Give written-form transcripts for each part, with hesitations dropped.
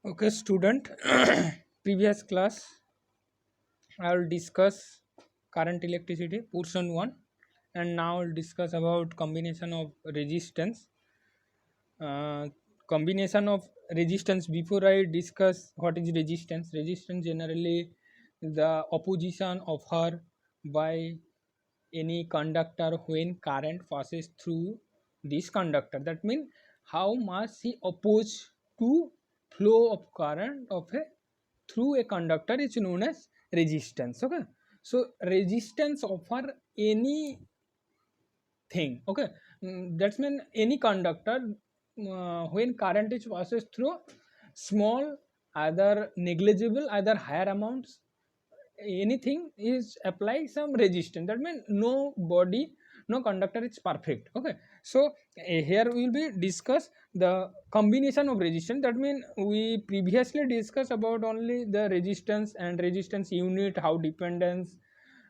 Okay, student. Previous class, I will discuss current electricity portion 1, and now I'll discuss about combination of resistance. Uh, Combination of resistance. Before I discuss what is resistance generally the opposition offered by any conductor when current passes through this conductor. That means how much he oppose to flow of current of a through a conductor is known as resistance. Okay, so resistance offer any thing. Okay, that's mean any conductor when current is passes through small, either negligible, either higher amounts, anything is apply some resistance. That means no body, no conductor is perfect. Okay, so here we will be discuss the combination of resistance. That means we previously discussed about only the resistance and resistance unit, how dependence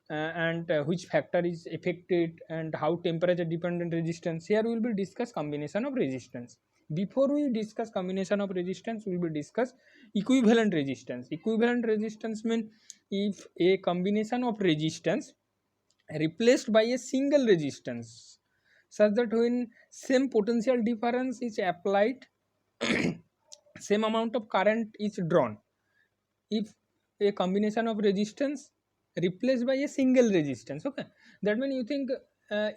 and which factor is affected, and how temperature dependent resistance. Here we will be discuss combination of resistance. Before we discuss combination of resistance, we will discuss equivalent resistance. Equivalent resistance means if a combination of resistance replaced by a single resistance, such that when same potential difference is applied, same amount of current is drawn. If a combination of resistance replaced by a single resistance. Okay, that means you think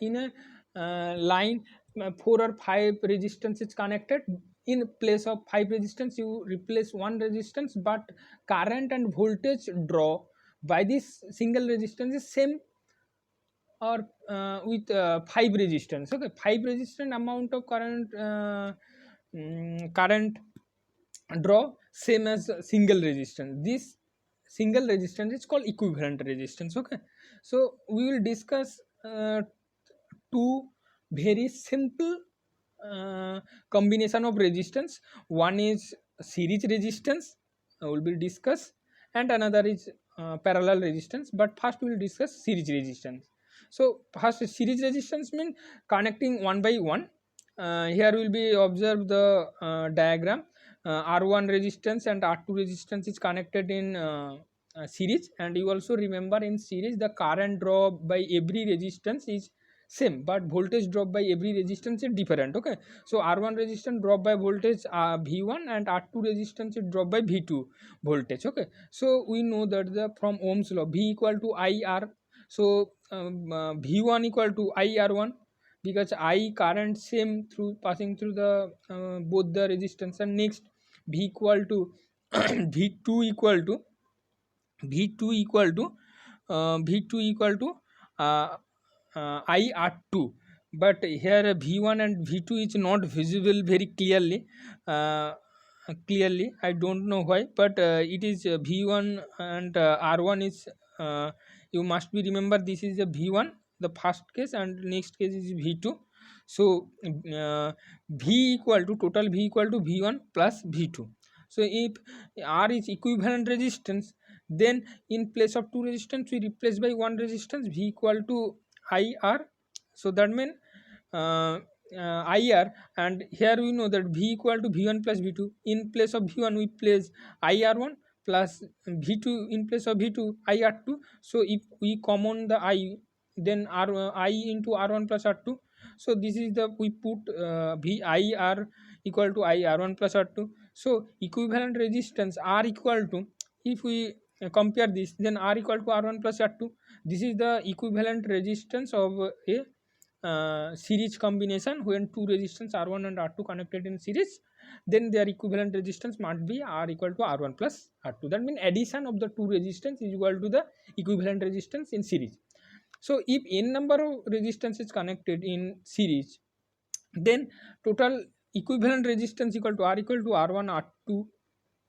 in a line 4 or 5 resistance is connected. In place of 5 resistance you replace one resistance, but current and voltage draw by this single resistance is same, or with 5 resistance. Okay, 5 resistant amount of current draw same as single resistance. This single resistance is called equivalent resistance. Okay, so we will discuss two very simple combination of resistance. One is series resistance, will be discussed, and another is parallel resistance. But first we will discuss series resistance. So first, series resistance means connecting one by one. Here will be observe the diagram. R1 resistance and R2 resistance is connected in series, and you also remember in series the current drop by every resistance is same, but voltage drop by every resistance is different. Okay, so R1 resistance drop by voltage V1, and R2 resistance is drop by V2 voltage. Okay, so we know that the from Ohm's law V equal to IR. So V1 equal to IR1, because I current same through passing through the both the resistance. And next V equal to V2 equal to V2 equal to V2 equal to uh, IR2. But here V1 and V2 is not visible very clearly. I don't know why, but it is V1 and R1 is you must be remember, this is a V1 the first case, and next case is V2. So V equal to total V equal to V1 plus V2. So if R is equivalent resistance, then in place of two resistance we replace by one resistance, V equal to IR. So that means uh, IR, and here we know that V equal to V1 plus V2. In place of V1 we place IR1 plus V2, in place of V2 IR2. So if we common the I, then I into R1 plus R2. So this is the we put VIR equal to IR1 plus R2. So equivalent resistance R equal to, if we compare this, then R equal to R1 plus R2. This is the equivalent resistance of a series combination. When two resistance R1 and R2 connected in series, then their equivalent resistance must be R equal to R1 plus R2. That means addition of the two resistance is equal to the equivalent resistance in series. So if n number of resistance is connected in series, then total equivalent resistance equal to R equal to R1 R2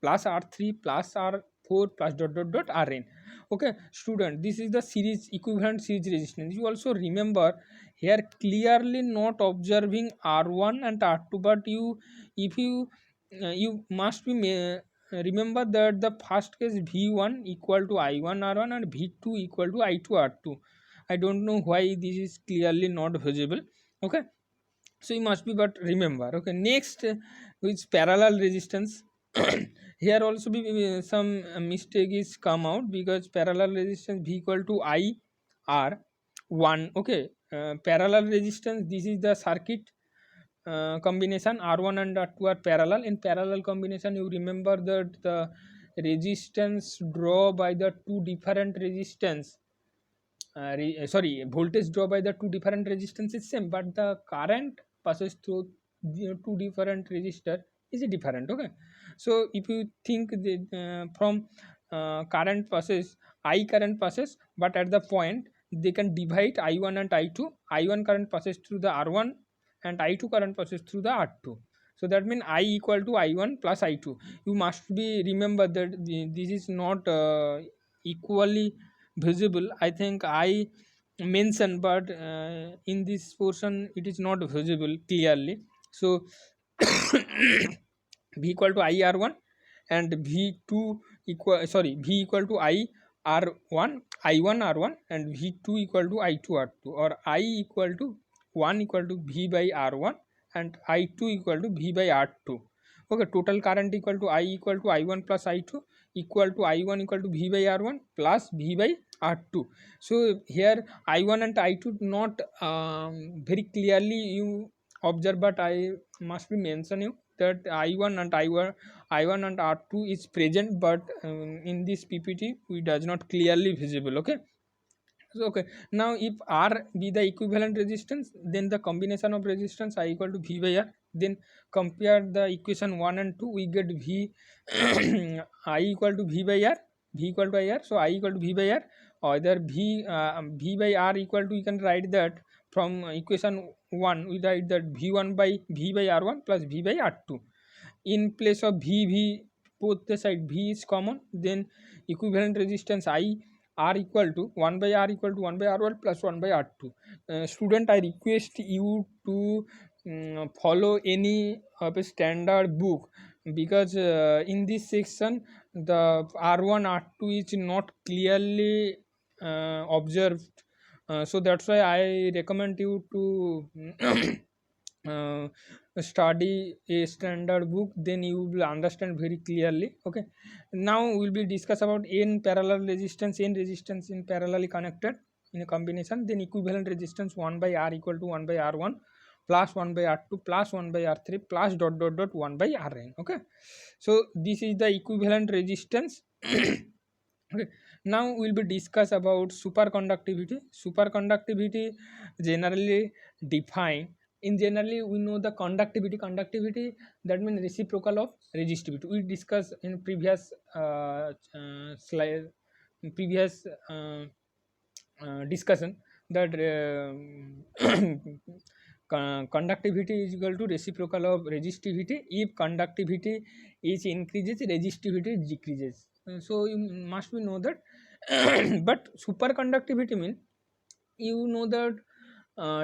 plus R3 plus R4 plus dot dot dot Rn. Okay, student, this is the series equivalent series resistance. You also remember here clearly not observing R1 and R2, but you, if you you must be remember that the first case V1 equal to I1 R1 and V2 equal to I2 R2. I don't know why this is clearly not visible. Okay, so you must be but remember. Okay, next is parallel resistance. Here also be some mistake is come out, because parallel resistance V equal to I R 1. Okay, parallel resistance, this is the circuit combination. R1 and R2 are parallel. In parallel combination, you remember that the resistance draw by the two different resistance, voltage draw by the two different resistance is same, but the current passes through the two different resistor is different. Okay, so if you think the from current passes, I current passes, but at the point they can divide I1 and I2. I1 current passes through the R1 and I2 current passes through the R2. So that means I equal to I1 plus I2. You must be remember that this is not equally visible. I think I mentioned, but in this portion it is not visible clearly. So V equal to I R1 and V2 equal, V equal to I R1, I1 R1, and V2 equal to I2 R2, or I equal to 1 equal to V by R1 and I2 equal to V by R2. Okay, total current equal to I equal to I1 plus I2 equal to I1 equal to V by R1 plus V by R2. So here I1 and I2 not very clearly you observe, but I must be mention you that I1 and I1 and R2 is present, but in this PPT we does not clearly visible. Okay, so okay, now if R be the equivalent resistance, then the combination of resistance I equal to V by R. Then compare the equation 1 and 2, we get V I equal to V by R, V equal to IR. So I equal to V by R, either V by R equal to, you can write that from equation 1 we write that V1 by V by R1 plus V by R2. In place of V, both the side V is common, then equivalent resistance I R equal to 1 by R equal to 1 by R1 plus 1 by R2. Student, I request you to follow any of a standard book, because in this section the R1 R2 is not clearly observed. So that's why I recommend you to study a standard book, then you will understand very clearly. Okay, now we will be discuss about n parallel resistance, n resistance in parallelly connected in a combination, then equivalent resistance 1 by R equal to 1 by R1 plus 1 by R2 plus 1 by R3 plus dot dot dot 1 by Rn. Okay, so this is the equivalent resistance. Okay, now we will be discuss about superconductivity. Superconductivity generally defined, in generally we know the conductivity, that means reciprocal of resistivity. We discussed in previous slide, previous discussion, that conductivity is equal to reciprocal of resistivity. If conductivity is increases, resistivity decreases. So you must be know that. But superconductivity means, you know that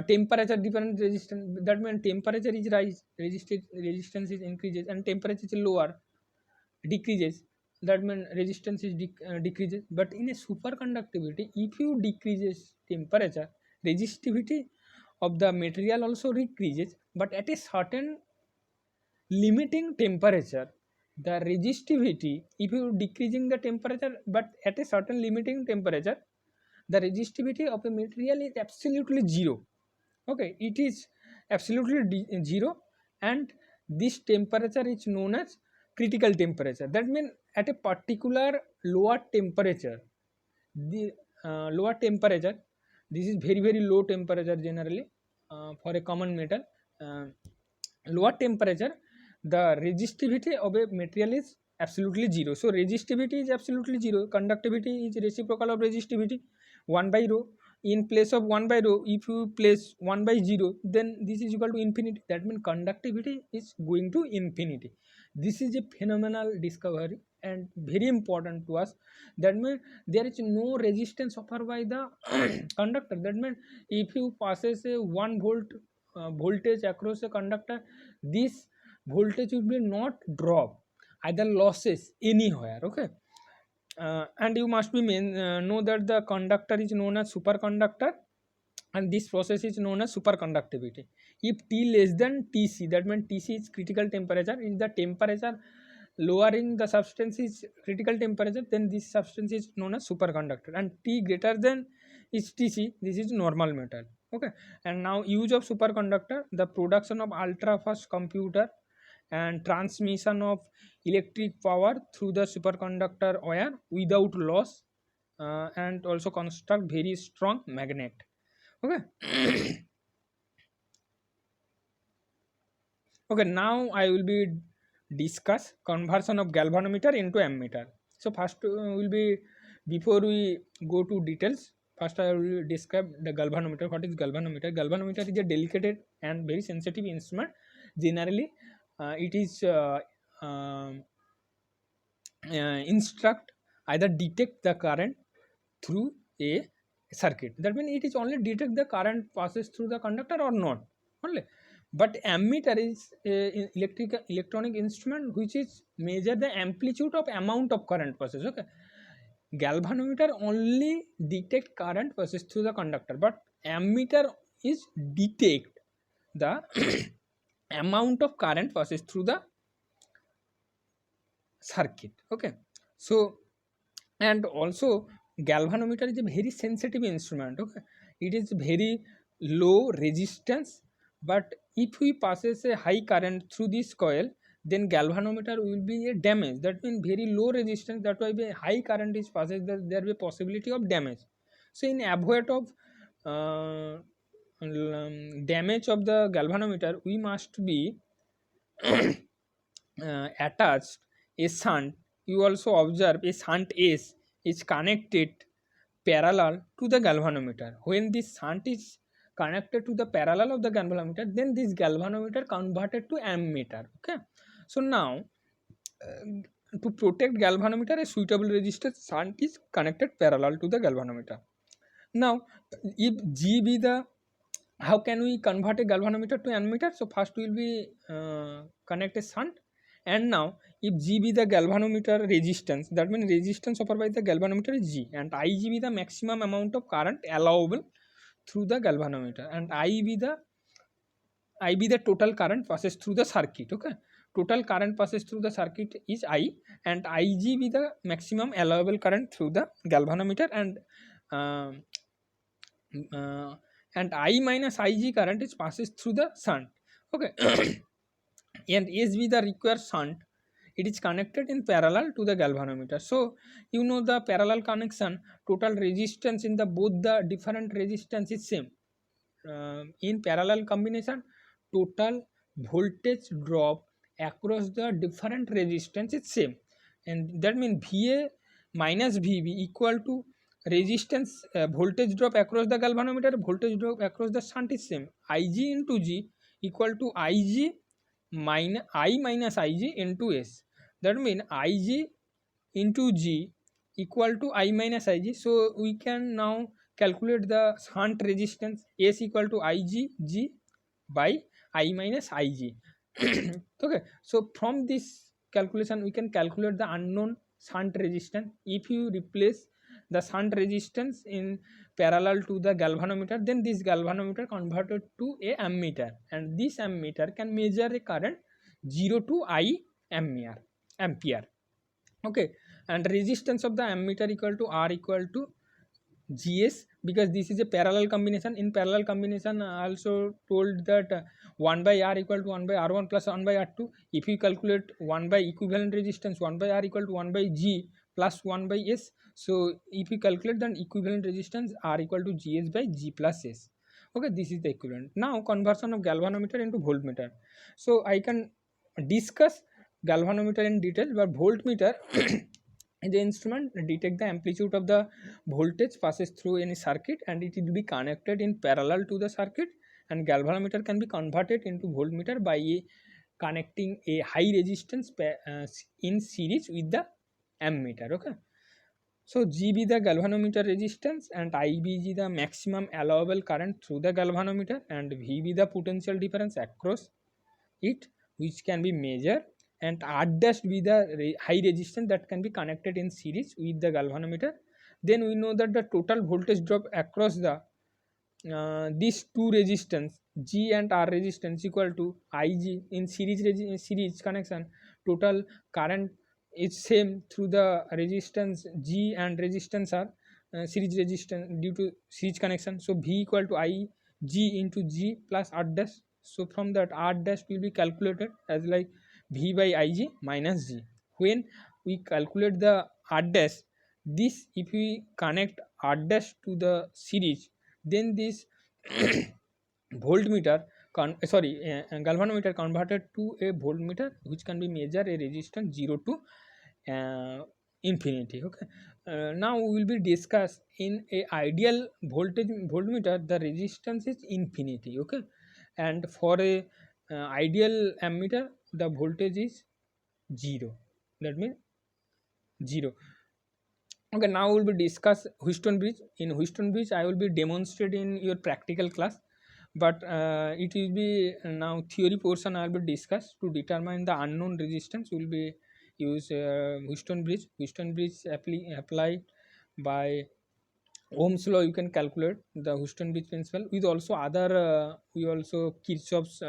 temperature different resistance, that means temperature is rise, resistance is increases, and temperature is lower, decreases, that means resistance is decreases. But in a superconductivity, if you decreases temperature, resistivity of the material also decreases, but at a certain limiting temperature. The resistivity, if you decreasing the temperature, but at a certain limiting temperature, the resistivity of a material is absolutely zero. Okay, it is absolutely zero, and this temperature is known as critical temperature. That means at a particular lower temperature, the lower temperature, this is very very low temperature generally for a common metal. Lower temperature, the resistivity of a material is absolutely zero. So resistivity is absolutely zero, conductivity is reciprocal of resistivity, 1 by rho. In place of 1 by rho, if you place 1 by 0, then this is equal to infinity. That means conductivity is going to infinity. This is a phenomenal discovery and very important to us. That means there is no resistance offered by the conductor. That means if you passes a 1 volt voltage across a conductor, this voltage will be not drop, either losses anywhere. Okay, and you must be know that the conductor is known as superconductor, and this process is known as superconductivity. If T less than Tc, that means Tc is critical temperature, is the temperature lowering the substance is critical temperature, then this substance is known as superconductor, and T greater than is Tc, this is normal metal. Okay, and now use of superconductor, the production of ultra fast computer and transmission of electric power through the superconductor wire without loss, and also construct very strong magnet. Okay. Okay, now I will be discuss conversion of galvanometer into ammeter. So first will be, before we go to details, first I will describe the galvanometer. What is galvanometer? Galvanometer is a delicate and very sensitive instrument. Generally it is instruct either detect the current through a circuit. That means it is only detect the current passes through the conductor or not only. But ammeter is a electronic instrument which is measure the amplitude of amount of current passes. Okay, galvanometer only detect current passes through the conductor, but ammeter is detect the amount of current passes through the circuit. Okay, so and also galvanometer is a very sensitive instrument. Okay, it is very low resistance, but if we passes a high current through this coil, then galvanometer will be a damage. That means very low resistance, that why a high current is passes, there will be possibility of damage. So in avoid of damage of the galvanometer, we must be attached a shunt. You also observe a shunt S is connected parallel to the galvanometer. When this shunt is connected to the parallel of the galvanometer, then this galvanometer converted to ammeter. Okay, so now to protect galvanometer, a suitable resistance shunt is connected parallel to the galvanometer. Now if G be the, how can we convert a galvanometer to ammeter? So first we will be connect a shunt, and now if G be the galvanometer resistance, that means resistance offered by the galvanometer is G, and Ig be the maximum amount of current allowable through the galvanometer, and I be the total current passes through the circuit. Okay, total current passes through the circuit is I, and Ig be the maximum allowable current through the galvanometer, uh, uh, and I minus Ig current is passes through the shunt. Okay, and S be the required shunt, it is connected in parallel to the galvanometer. So you know the parallel connection, total resistance in the both the different resistance is same. In parallel combination, total voltage drop across the different resistance is same, and that means Va minus Vb equal to resistance, voltage drop across the galvanometer, voltage drop across the shunt is same. Ig into G equal to Ig minus I minus Ig into S. That means Ig into G equal to I minus Ig. So we can now calculate the shunt resistance. S equal to Ig G by I minus Ig. Okay, so from this calculation we can calculate the unknown shunt resistance. If you replace the shunt resistance in parallel to the galvanometer, then this galvanometer converted to a ammeter, and this ammeter can measure a current 0 to I ampere. Okay, and resistance of the ammeter equal to R equal to Gs, because this is a parallel combination. In parallel combination I also told that 1 by R equal to 1 by R1 plus 1 by R2. If you calculate 1 by equivalent resistance, 1 by R equal to 1 by G plus 1 by S. So if you calculate, then equivalent resistance R equal to Gs by G plus S. Okay, this is the equivalent. Now conversion of galvanometer into voltmeter. So I can discuss galvanometer in detail, but voltmeter the instrument detect the amplitude of the voltage passes through any circuit, and it will be connected in parallel to the circuit, and galvanometer can be converted into voltmeter by connecting a high resistance in series with the ammeter. Okay, so G be the galvanometer resistance, and I be the maximum allowable current through the galvanometer, and V be the potential difference across it which can be measured, and R dash be the high resistance that can be connected in series with the galvanometer. Then we know that the total voltage drop across the these two resistance G and R resistance equal to Ig in series connection. Total current is same through the resistance G and resistance R, series resistance due to series connection. So V equal to I G into G plus R dash. So from that R dash will be calculated as like V by Ig minus G. When we calculate the R dash, this if we connect R dash to the series, then this voltmeter galvanometer converted to a voltmeter, which can be measure a resistance 0 to infinity. Okay, now we will be discuss in a ideal voltmeter the resistance is infinity. Okay, and for a ideal ammeter the voltage is 0, that means 0. Okay, now we will be discuss Wheatstone bridge. In Wheatstone bridge I will be demonstrate in your practical class, but it will be now theory portion I will be discuss to determine the unknown resistance. We will be use Wheatstone bridge. Wheatstone bridge apply by Ohm's law. You can calculate the Wheatstone bridge principle with also other we also Kirchhoff's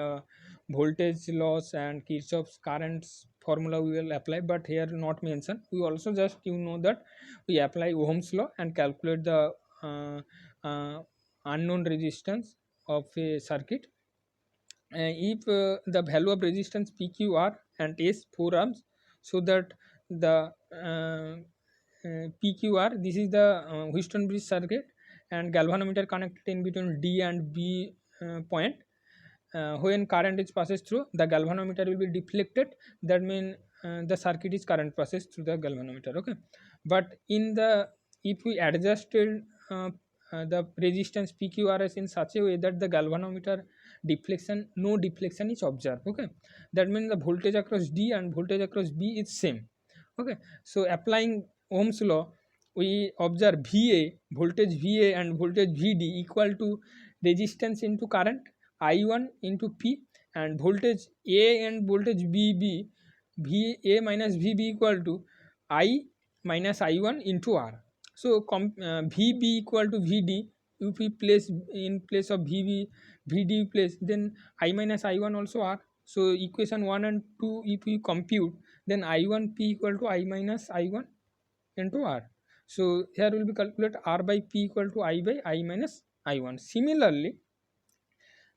voltage laws and Kirchhoff's currents formula we will apply, but here not mentioned. We also just that we apply Ohm's law and calculate the uh, uh, unknown resistance of a circuit. If the value of resistance PQR and S 4 ohms, so that the PQR, this is the Wheatstone bridge circuit, and galvanometer connected in between D and B point. When current is passes through, the galvanometer will be deflected. That means the circuit is current passes through the galvanometer. Okay, but in the if we adjusted the resistance PQRS in such a way that the galvanometer deflection, no deflection is observed. Okay, that means the voltage across D and voltage across B is same. Okay, so applying Ohm's law, we observe VA, voltage VA and voltage VD equal to resistance into current I1 into P, and voltage A and voltage BB, VA minus VB equal to I minus I1 into R. So VB equal to VD, if we place in place of VB VD place, then I minus I1 also R. So equation 1 and 2 if we compute, then I1 P equal to I minus I1 into R. So here will be calculate R by P equal to I by I minus I1. Similarly,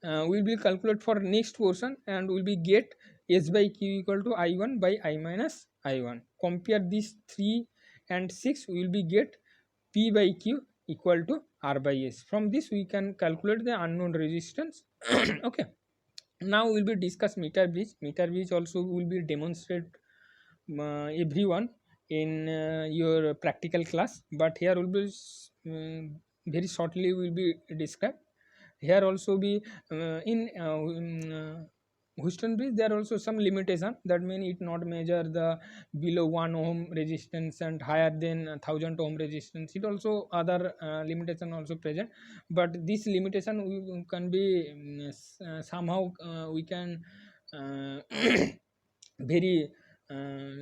we will be calculate for next portion and will be get S by Q equal to I1 by I minus I1. Compare these 3 and 6, we will be get P by Q equal to R by S. From this we can calculate the unknown resistance. Okay, now we will be discuss meter bridge. Meter bridge also will be demonstrate everyone in your practical class, but here will be very shortly will be described. Here also be in Wheatstone bridge there are also some limitation, that mean it not measure the below 1 ohm resistance and higher than 1000 ohm resistance. It also other limitation also present, but this limitation we can be somehow we can very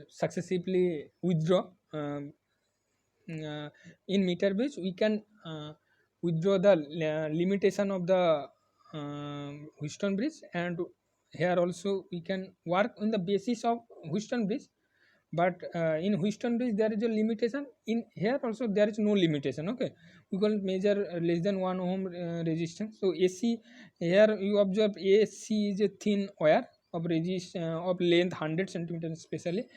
successively withdraw. In meter bridge we can withdraw the limitation of the Wheatstone bridge, and here also we can work on the basis of Wheatstone bridge. But in Wheatstone bridge there is a limitation, in here also there is no limitation. Okay, we can measure less than 1 ohm resistance. So AC, here you observe AC is a thin wire of of length 100 centimeters, especially